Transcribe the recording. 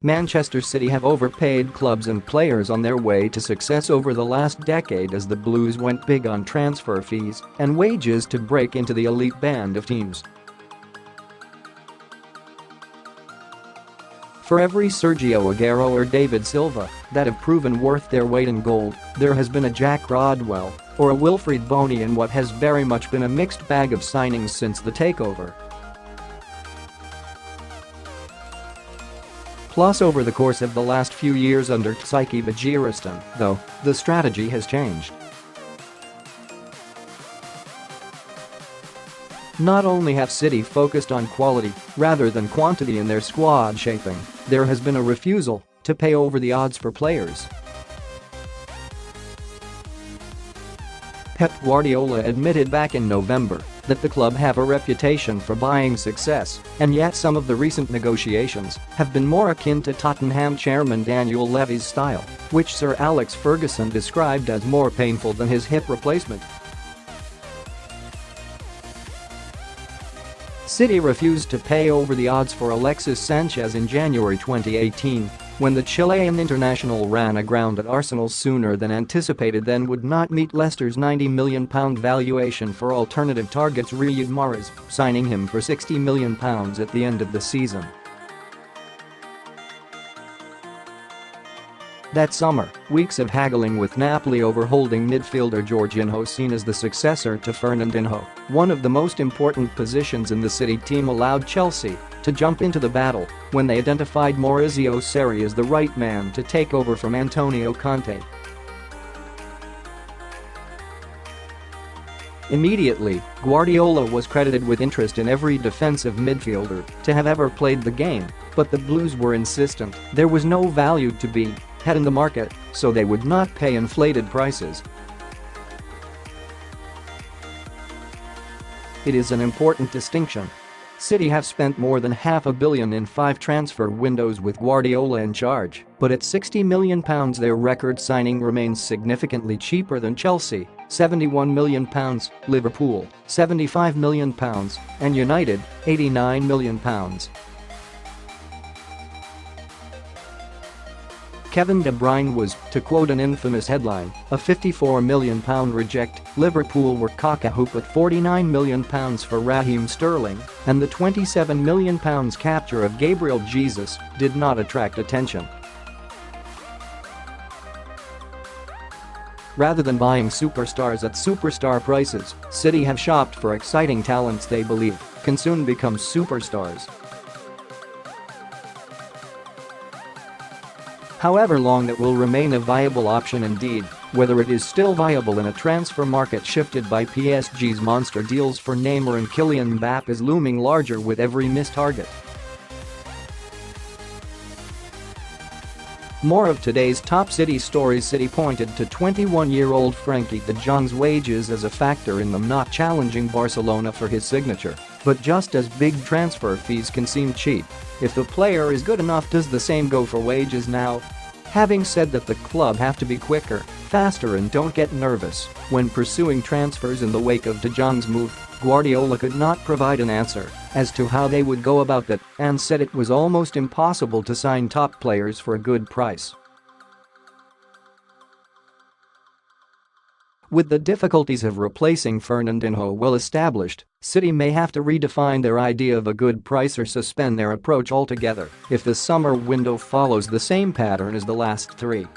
Manchester City have overpaid clubs and players on their way to success over the last decade as the Blues went big on transfer fees and wages to break into the elite band of teams. For every Sergio Aguero or David Silva that have proven worth their weight in gold, there has been a Jack Rodwell or a Wilfried Bony in what has very much been a mixed bag of signings since the takeover. Plus, over the course of the last few years under Txiki Begiristain, though, the strategy has changed. Not only have City focused on quality rather than quantity in their squad shaping, there has been a refusal to pay over the odds for players. Pep Guardiola admitted back in November that the club have a reputation for buying success, and yet some of the recent negotiations have been more akin to Tottenham chairman Daniel Levy's style, which Sir Alex Ferguson described as more painful than his hip replacement. City refused to pay over the odds for Alexis Sanchez in January 2018, when the Chilean international ran aground at Arsenal sooner than anticipated, then would not meet Leicester's £90 million valuation for alternative targets Riyad Mahrez, signing him for £60 million at the end of the season. That summer, weeks of haggling with Napoli over holding midfielder Jorginho, seen as the successor to Fernandinho, one of the most important positions in the City team, allowed Chelsea to jump into the battle when they identified Maurizio Sarri as the right man to take over from Antonio Conte. Immediately, Guardiola was credited with interest in every defensive midfielder to have ever played the game, but the Blues were insistent there was no value to be had in the market, so they would not pay inflated prices. It is an important distinction. City have spent more than £500 million in 5 transfer windows with Guardiola in charge, but at £60 million their record signing remains significantly cheaper than Chelsea, £71 million, Liverpool, £75 million, and United, £89 million. Kevin De Bruyne was, to quote an infamous headline, a £54 million reject. Liverpool were cock-a-hoop at £49 million for Raheem Sterling, and the £27 million capture of Gabriel Jesus did not attract attention. Rather than buying superstars at superstar prices, City have shopped for exciting talents they believe can soon become superstars. However long that will remain a viable option indeed, whether it is still viable in a transfer market shifted by PSG's monster deals for Neymar and Kylian Mbappe is looming larger with every missed target. More of today's top City stories. City pointed to 21-year-old Frenkie De Jong's wages as a factor in them not challenging Barcelona for his signature, but just as big transfer fees can seem cheap, if the player is good enough, does the same go for wages now? Having said that, the club have to be quicker, faster and don't get nervous when pursuing transfers in the wake of De Jong's move. Guardiola could not provide an answer as to how they would go about that and said it was almost impossible to sign top players for a good price. With the difficulties of replacing Fernandinho well established, City may have to redefine their idea of a good price or suspend their approach altogether if the summer window follows the same pattern as the last 3.